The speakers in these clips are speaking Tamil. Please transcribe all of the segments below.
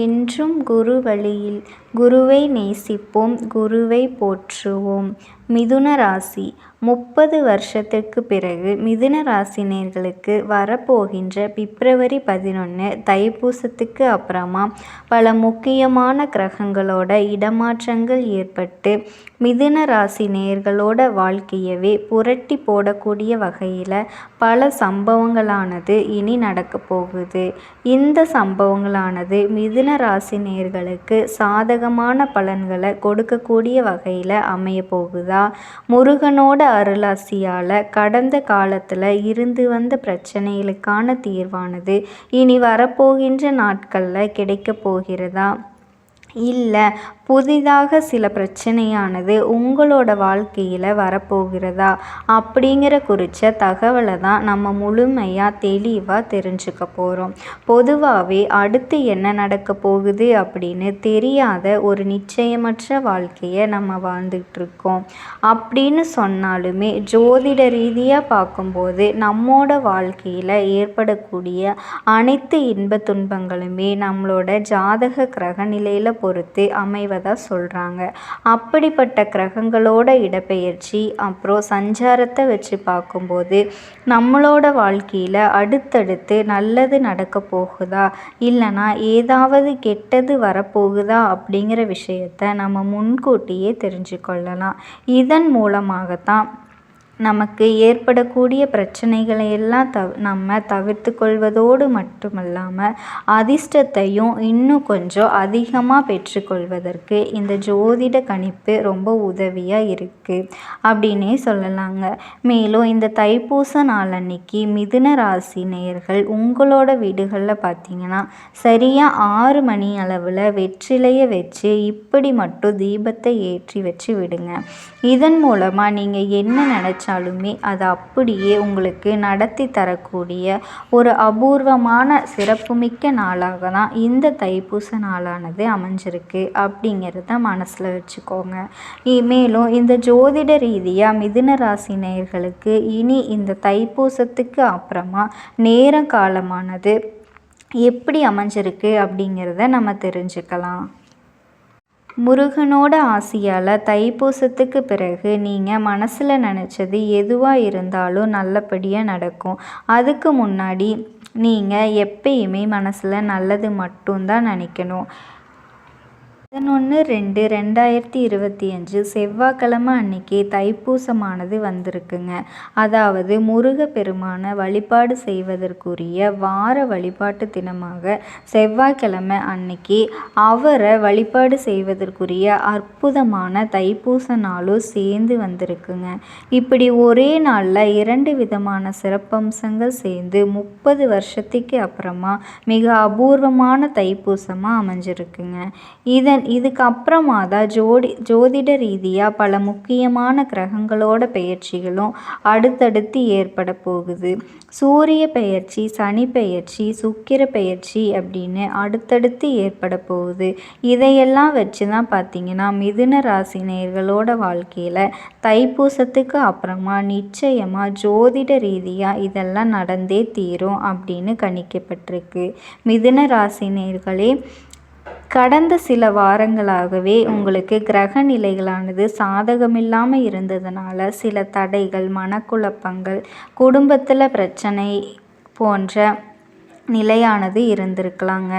என்றும் குரு வழியில் குருவை நேசிப்போம், குருவை போற்றுவோம். மிதுன ராசி 30 வருஷத்துக்கு பிறகு மிதுன ராசினியர்களுக்கு வரப்போகின்ற பிப்ரவரி 11 தைப்பூசத்துக்கு அப்புறமா பல முக்கியமான கிரகங்களோட இடமாற்றங்கள் ஏற்பட்டு மிதுன ராசி நேயர்களோட வாழ்க்கையவே புரட்டி போடக்கூடிய வகையில் பல சம்பவங்களானது இனி நடக்க போகுது. இந்த சம்பவங்களானது மிதுன ராசி நேயர்களுக்கு சாதகமான பலன்களை கொடுக்கக்கூடிய வகையில் அமைய போகுதா? முருகனோட அருளாசியால் கடந்த காலத்தில் இருந்து வந்த பிரச்சனைகளுக்கான தீர்வானது இனி வரப்போகின்ற நாட்களில் கிடைக்க போகிறதா? இல்லை புதிதாக சில பிரச்சனையானது உங்களோட வாழ்க்கையில் வரப்போகிறதா? அப்படிங்கிற குறித்த தகவலை தான் நம்ம முழுமையாக தெளிவாக தெரிஞ்சுக்க போகிறோம். பொதுவாகவே அடுத்து என்ன நடக்க போகுது அப்படின்னு தெரியாத ஒரு நிச்சயமற்ற வாழ்க்கையை நம்ம வாழ்ந்துகிட்ருக்கோம். அப்படின்னு சொன்னாலுமே ஜோதிட ரீதியாக பார்க்கும்போது நம்மோட வாழ்க்கையில் ஏற்படக்கூடிய அனைத்து இன்ப துன்பங்களுமே நம்மளோட ஜாதக கிரக நிலையில் பொறுத்து அமைவதாக சொல்கிறாங்க. அப்படிப்பட்ட கிரகங்களோட இடப்பெயர்ச்சி அப்புறம் சஞ்சாரத்தை வச்சு பார்க்கும்போது நம்மளோட வாழ்க்கையில் அடுத்தடுத்து நல்லது நடக்க போகுதா இல்லைனா ஏதாவது கெட்டது வரப்போகுதா அப்படிங்கிற விஷயத்தை நம்ம முன்கூட்டியே தெரிஞ்சுக்கொள்ளலாம். இதன் மூலமாகத்தான் நமக்கு ஏற்படக்கூடிய பிரச்சனைகளை எல்லாம் நம்ம தவிர்த்து கொள்வதோடு மட்டுமல்லாமல் அதிர்ஷ்டத்தையும் இன்னும் கொஞ்சம் அதிகமாக பெற்றுக்கொள்வதற்கு இந்த ஜோதிட கணிப்பு ரொம்ப உதவியாக இருக்குது அப்படின்னே சொல்லலாங்க. மேலும் இந்த தைப்பூச நாள் அன்னைக்கு மிதுன ராசி நேயர்கள் உங்களோட வீடுகளில் பார்த்தீங்கன்னா சரியாக 6 மணி அளவில் வெற்றிலையை வச்சு இப்படி மட்டும் தீபத்தை ஏற்றி வச்சு விடுங்க. இதன் மூலமாக நீங்கள் என்ன நினச்சாலுமே அது அப்படியே உங்களுக்கு நடத்தி தரக்கூடிய ஒரு அபூர்வமான சிறப்புமிக்க நாளாக தான் இந்த தைப்பூச நாளானது அமைஞ்சிருக்கு அப்படிங்கிறத மனசில் வச்சுக்கோங்க. மேலும் இந்த ஜோதிட ரீதியாக மிதுன ராசி நேயர்களுக்கு இனி இந்த தைப்பூசத்துக்கு அப்புறமா நேர காலமானது எப்படி அமைஞ்சிருக்கு அப்படிங்கிறத நம்ம தெரிஞ்சுக்கலாம். முருகனோட ஆசியால் தைப்பூசத்துக்கு பிறகு நீங்கள் மனசில் நினச்சது எதுவாக இருந்தாலும் நல்லபடியாக நடக்கும். அதுக்கு முன்னாடி நீங்கள் எப்பயுமே மனசில் நல்லது மட்டும்தான் நினைக்கணும். 11/2/2025 செவ்வாய்க்கிழமை அன்னைக்கு தைப்பூசமானது வந்திருக்குங்க. அதாவது முருக பெருமான வழிபாடு செய்வதற்குரிய வார வழிபாட்டு தினமாக செவ்வாய்க்கிழமை அன்னைக்கு அவரை வழிபாடு செய்வதற்குரிய அற்புதமான தைப்பூச நாளும் சேர்ந்து வந்திருக்குங்க. இப்படி ஒரே நாளில் 2 விதமான சிறப்பம்சங்கள் சேர்ந்து 30 வருஷத்துக்கு அப்புறமா மிக அபூர்வமான தைப்பூசமாக அமைஞ்சிருக்குங்க. இதுக்கப்புறமா தான் ஜோதிட ரீதியாக பல முக்கியமான கிரகங்களோட பெயர்ச்சிகளும் அடுத்தடுத்து ஏற்பட போகுது. சூரிய பெயர்ச்சி, சனி பெயர்ச்சி, சுக்கிர பெயர்ச்சி அப்படின்னு அடுத்தடுத்து ஏற்பட போகுது. இதையெல்லாம் வச்சு தான் பார்த்திங்கன்னா மிதுன ராசி நேயர்களோட வாழ்க்கையில் தைப்பூசத்துக்கு அப்புறமா நிச்சயமாக ஜோதிட ரீதியாக இதெல்லாம் நடந்தே தீரும் அப்படின்னு கணிக்கப்பட்டிருக்கு. மிதுன ராசி நேயர்களே, கடந்த சில வாரங்களாகவே உங்களுக்கு கிரக நிலைகளானது சாதகமில்லாமல் இருந்ததுனால சில தடைகள், மனக்குழப்பங்கள், குடும்பத்தில் பிரச்சனை போன்ற நிலையானது இருந்திருக்கலாங்க.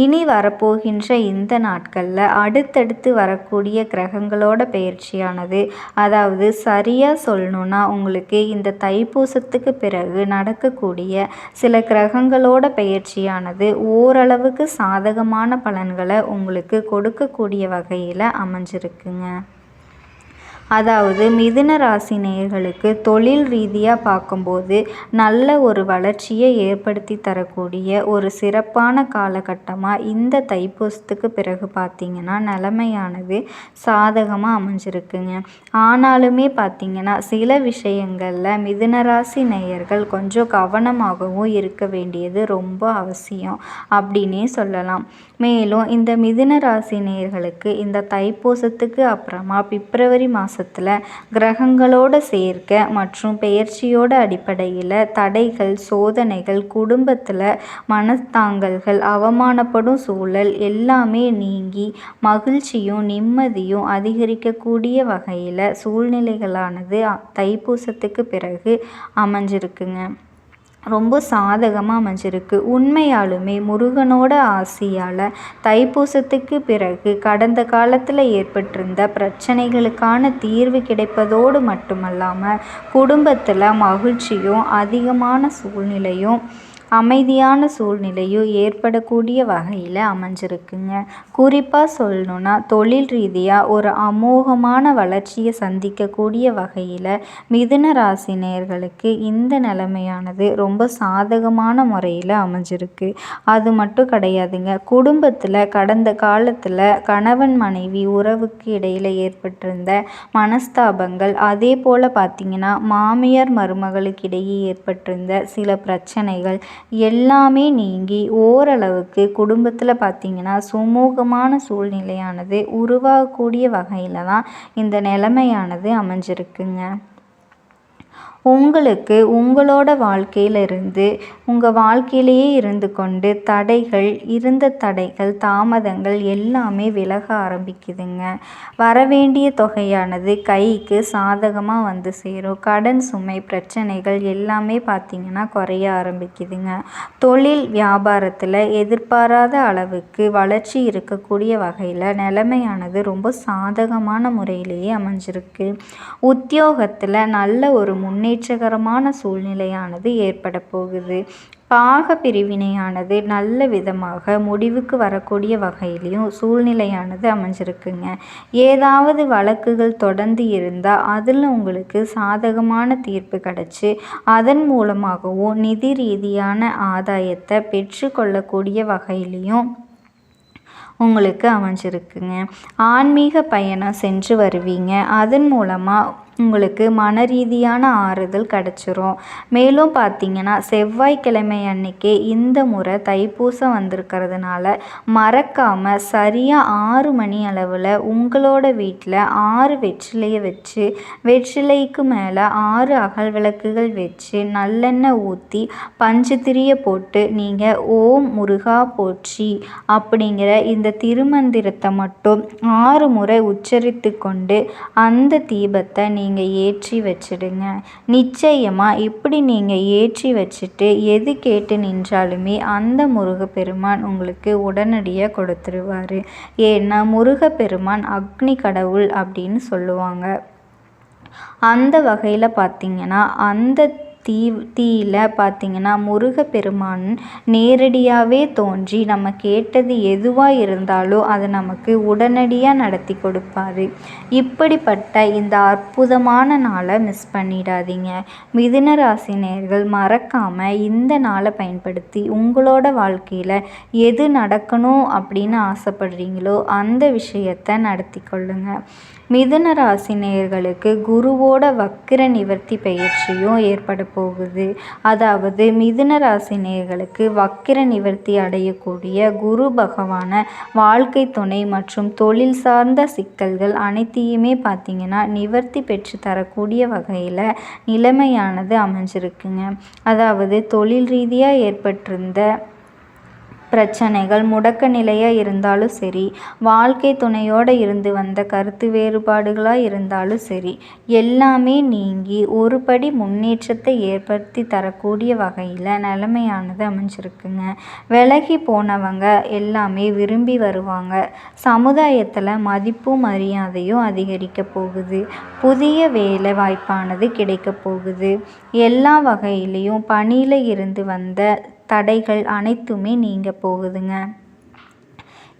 இனி வரப்போகின்ற இந்த நாட்களில் அடுத்தடுத்து வரக்கூடிய கிரகங்களோட பெயர்ச்சியானது, அதாவது சரியாக சொல்லணுன்னா உங்களுக்கு இந்த தைப்பூசத்துக்கு பிறகு நடக்கக்கூடிய சில கிரகங்களோட பெயர்ச்சியானது ஓரளவுக்கு சாதகமான பலன்களை உங்களுக்கு கொடுக்கக்கூடிய வகையில் அமைஞ்சிருக்குங்க. அதாவது மிதுன ராசி நேயர்களுக்கு தொழில் ரீதியாக பார்க்கும்போது நல்ல ஒரு வளர்ச்சியை ஏற்படுத்தி தரக்கூடிய ஒரு சிறப்பான காலகட்டமாக இந்த தைப்பூசத்துக்கு பிறகு பார்த்திங்கன்னா நிலைமையானது சாதகமாக அமைஞ்சிருக்குங்க. ஆனாலுமே பார்த்திங்கன்னா சில விஷயங்களில் மிதுன ராசி நேயர்கள் கொஞ்சம் கவனமாகவும் இருக்க வேண்டியது ரொம்ப அவசியம் அப்படின்னே சொல்லலாம். மேலும் இந்த மிதுன ராசி நேயர்களுக்கு இந்த தைப்பூசத்துக்கு அப்புறமா பிப்ரவரி மாதம் மாதத்தில் கிரகங்களோட சேர்க்கை மற்றும் பெயர்ச்சியோட அடிப்படையில் தடைகள், சோதனைகள், குடும்பத்தில் மனத்தாங்கல்கள், அவமானப்படும் சூழல் எல்லாமே நீங்கி மகிழ்ச்சியும் நிம்மதியும் அதிகரிக்கக்கூடிய வகையில் சூழ்நிலைகளானது தைப்பூசத்துக்கு பிறகு அமைஞ்சிருக்குங்க. ரொம்ப சாதகமாக அமைஞ்சிருக்கு. உண்மையாலுமே முருகனோட ஆசியால் தைப்பூசத்துக்கு பிறகு கடந்த காலத்தில் ஏற்பட்டிருந்த பிரச்சனைகளுக்கான தீர்வு கிடைப்பதோடு மட்டுமல்லாமல் குடும்பத்தில் மகிழ்ச்சியும் அதிகமான சூழ்நிலையும் அமைதியான சூழ்நிலையும் ஏற்படக்கூடிய வகையில் அமைஞ்சிருக்குங்க. குறிப்பாக சொல்லணுன்னா தொழில் ரீதியாக ஒரு அமோகமான வளர்ச்சியை சந்திக்கக்கூடிய வகையில் மிதுன ராசி நேயர்களுக்கு இந்த நிலைமையானது ரொம்ப சாதகமான முறையில் அமைஞ்சிருக்கு. அது மட்டும் கிடையாதுங்க. குடும்பத்தில் கடந்த காலத்தில் கணவன் மனைவி உறவுக்கு இடையில் ஏற்பட்டிருந்த மனஸ்தாபங்கள், அதே போல் பார்த்திங்கன்னா மாமியார் மருமகளுக்கு இடையே ஏற்பட்டிருந்த சில பிரச்சனைகள் எல்லாமே நீங்கி ஓரளவுக்கு குடும்பத்தில் பார்த்திங்கன்னா சுமூகமான சூழ்நிலையானது உருவாகக்கூடிய வகையில் தான் இந்த நிலைமையானது அமைஞ்சிருக்குங்க. உங்களுக்கு உங்களோட வாழ்க்கையிலிருந்து உங்கள் வாழ்க்கையிலேயே இருந்து கொண்டு இருந்த தடைகள், தாமதங்கள் எல்லாமே விலக ஆரம்பிக்குதுங்க. வரவேண்டிய தொகையானது கைக்கு சாதகமாக வந்து சேரும். கடன் சுமை பிரச்சனைகள் எல்லாமே பார்த்திங்கன்னா குறைய ஆரம்பிக்குதுங்க. தொழில் வியாபாரத்தில் எதிர்பாராத அளவுக்கு வளர்ச்சி இருக்கக்கூடிய வகையில் நிலைமையானது ரொம்ப சாதகமான முறையிலேயே அமைஞ்சிருக்கு. உத்தியோகத்தில் நல்ல ஒரு முன்னேற்றகரமான சூழ்நிலையானது ஏற்பட போகுது. பாக பிரிவினையானது நல்ல விதமாக முடிவுக்கு வரக்கூடிய வகையிலையும் சூழ்நிலையானது அமைஞ்சிருக்குங்க. ஏதாவது வழக்குகள் தொடர்ந்து இருந்தால் அதில் உங்களுக்கு சாதகமான தீர்ப்பு கிடச்சி அதன் மூலமாகவும் நிதி ரீதியான ஆதாயத்தை பெற்றுக்கொள்ளக்கூடிய வகையிலையும் உங்களுக்கு அமைஞ்சிருக்குங்க. ஆன்மீக பயணம் சென்று வருவீங்க. அதன் மூலமாக உங்களுக்கு மன ரீதியான ஆறுதல் கிடச்சிரும். மேலும் பார்த்திங்கன்னா செவ்வாய்க்கிழமை அன்னைக்கு இந்த முறை தைப்பூசம் வந்திருக்கிறதுனால மறக்காமல் சரியாக 6 மணி அளவில் உங்களோட வீட்டில் 6 வெற்றிலையை வச்சு வெற்றிலைக்கு மேலே 6 அகல் விளக்குகள் வச்சு நல்லெண்ணெய் ஊற்றி பஞ்சதிரியை போட்டு நீங்கள் ஓம் முருகா போற்றி அப்படிங்கிற இந்த திருமந்திரத்தை மட்டும் 6 முறை உச்சரித்து கொண்டு அந்த தீபத்தை நீங்கள் ஏற்றி வச்சிடுங்க. நிச்சயமாக இப்படி நீங்கள் ஏற்றி வச்சுட்டு எது கேட்டு நின்றாலுமே அந்த முருகப்பெருமான் உங்களுக்கு உடனடியாக கொடுத்துருவார். ஏன்னா முருகப்பெருமான் அக்னி கடவுள் அப்படின்னு சொல்லுவாங்க. அந்த வகையில் பார்த்திங்கன்னா அந்த தீயில் பார்த்திங்கன்னா முருகப்பெருமான் நேரடியாகவே தோன்றி நம்ம கேட்டது எதுவாக இருந்தாலும் அதை நமக்கு உடனடியாக நடத்தி கொடுப்பாரு. இப்படிப்பட்ட இந்த அற்புதமான நாளை மிஸ் பண்ணிடாதீங்க. மிதுன ராசி நேயர்கள் மறக்காமல் இந்த நாளை பயன்படுத்தி உங்களோட வாழ்க்கையில் எது நடக்கணும் அப்படின்னு ஆசைப்படுறீங்களோ அந்த விஷயத்தை நடத்தி கொள்ளுங்க. மிதுன ராசி நேயர்களுக்கு குருவோட வக்கிர நிவர்த்தி பயிற்சியும் ஏற்பட போகுது. அதாவது மிதுன ராசி நேயர்களுக்கு வக்கிர நிவர்த்தி அடையக்கூடிய குரு பகவான வாழ்க்கை துணை மற்றும் தொழில் சார்ந்த சிக்கல்கள் அனைத்தையுமே பார்த்திங்கன்னா நிவர்த்தி பெற்று தரக்கூடிய வகையில் நிலைமையானது அமைஞ்சிருக்குங்க. அதாவது தொழில் ரீதியாக ஏற்பட்டிருந்த பிரச்சனைகள் முடக்க நிலையாக இருந்தாலும் சரி, வாழ்க்கை துணையோடு இருந்து வந்த கருத்து வேறுபாடுகளாக இருந்தாலும் சரி, எல்லாமே நீங்கி ஒரு படி முன்னேற்றத்தை ஏற்படுத்தி தரக்கூடிய வகையில் நிலைமையானது அமைஞ்சிருக்குங்க. விலகி போனவங்க எல்லாமே விரும்பி வருவாங்க. சமுதாயத்தில் மதிப்பும் மரியாதையும் அதிகரிக்க போகுது. புதிய வேலை வாய்ப்பானது கிடைக்க போகுது. எல்லா வகையிலையும் பணியில் இருந்து வந்த தடைகள் அனைத்துமே நீங்க போகுதுங்க.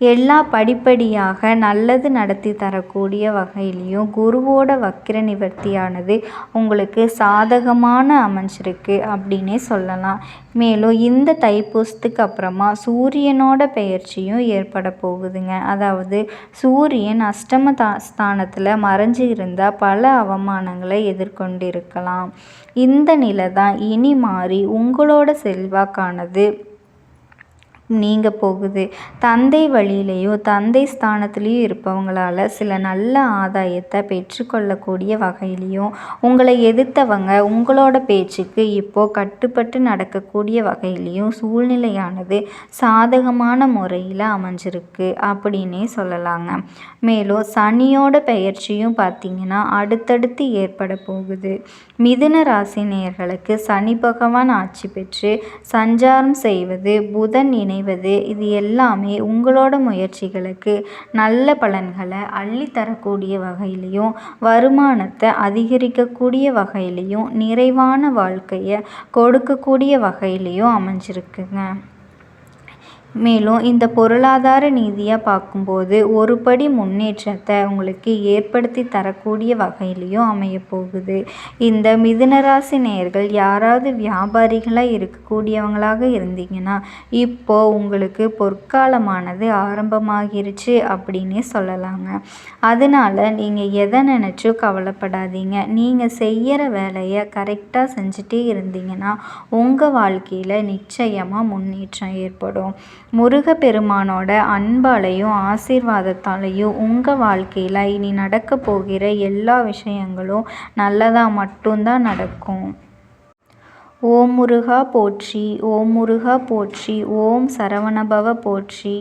எல்லா படிப்படியாக நல்லது நடத்தி தரக்கூடிய வகையிலையும் குருவோட வக்கிர நிவர்த்தியானது உங்களுக்கு சாதகமான அமைஞ்சிருக்கு அப்படின்னே சொல்லலாம். மேலும் இந்த தைப்பூசத்துக்கு அப்புறமா சூரியனோட பெயர்ச்சியும் ஏற்பட போகுதுங்க. அதாவது சூரியன் அஷ்டம ஸ்தானத்தில் மறைஞ்சு இருந்தால் பல அவமானங்களை எதிர்கொண்டிருக்கலாம். இந்த நிலை தான் இனி மாறி உங்களோட செல்வாக்கானது நீங்க போகுது. தந்தை வழியிலேயோ தந்தை ஸ்தானத்திலேயோ இருப்பவங்களால சில நல்ல ஆதாயத்தை பெற்றுக்கொள்ளக்கூடிய வகையிலையும், உங்களை எதிர்த்தவங்க உங்களோட பேச்சுக்கு இப்போ கட்டுப்பட்டு நடக்கக்கூடிய வகையிலையும் சூழ்நிலையானது சாதகமான முறையில் அமைஞ்சிருக்கு அப்படின்னே சொல்லலாங்க. மேலும் சனியோட பெயர்ச்சியும் பார்த்தீங்கன்னா அடுத்தடுத்து ஏற்பட போகுது. மிதுன ராசி நேயர்களுக்கு சனி பகவான் ஆட்சி பெற்று சஞ்சாரம் செய்வது, புதன் இணைவது, இது எல்லாமே உங்களோட முயற்சிகளுக்கு நல்ல பலன்களை அள்ளித்தரக்கூடிய வகையிலையும், வருமானத்தை அதிகரிக்கக்கூடிய வகையிலையும், நிறைவான வாழ்க்கையை கொடுக்கக்கூடிய வகையிலையும் அமைஞ்சிருக்குங்க. மேலும் இந்த பொருளாதார ரீதியாக பார்க்கும்போது ஒரு படி முன்னேற்றத்தை உங்களுக்கு ஏற்படுத்தி தரக்கூடிய வகையிலையும் அமையப்போகுது. இந்த மிதுனராசி நேயர்கள் யாராவது வியாபாரிகளாக இருக்கக்கூடியவங்களாக இருந்தீங்கன்னா இப்போ உங்களுக்கு பொற்காலமானது ஆரம்பமாகிருச்சு அப்படின்னே சொல்லலாங்க. அதனால நீங்கள் எதை நினச்சும் கவலைப்படாதீங்க. நீங்கள் செய்கிற வேலையை கரெக்டாக செஞ்சுட்டே இருந்தீங்கன்னா உங்கள் வாழ்க்கையில் நிச்சயமாக முன்னேற்றம் ஏற்படும். முருகப்பெருமானோட அன்பாலையும் ஆசீர்வாதத்தாலையும் உங்கள் வாழ்க்கையில் இனி நடக்க போகிற எல்லா விஷயங்களும் நல்லதாக மட்டும்தான் நடக்கும். ஓம் முருகா போற்றி, ஓம் முருகா போற்றி, ஓம் சரவணபவ போற்றி.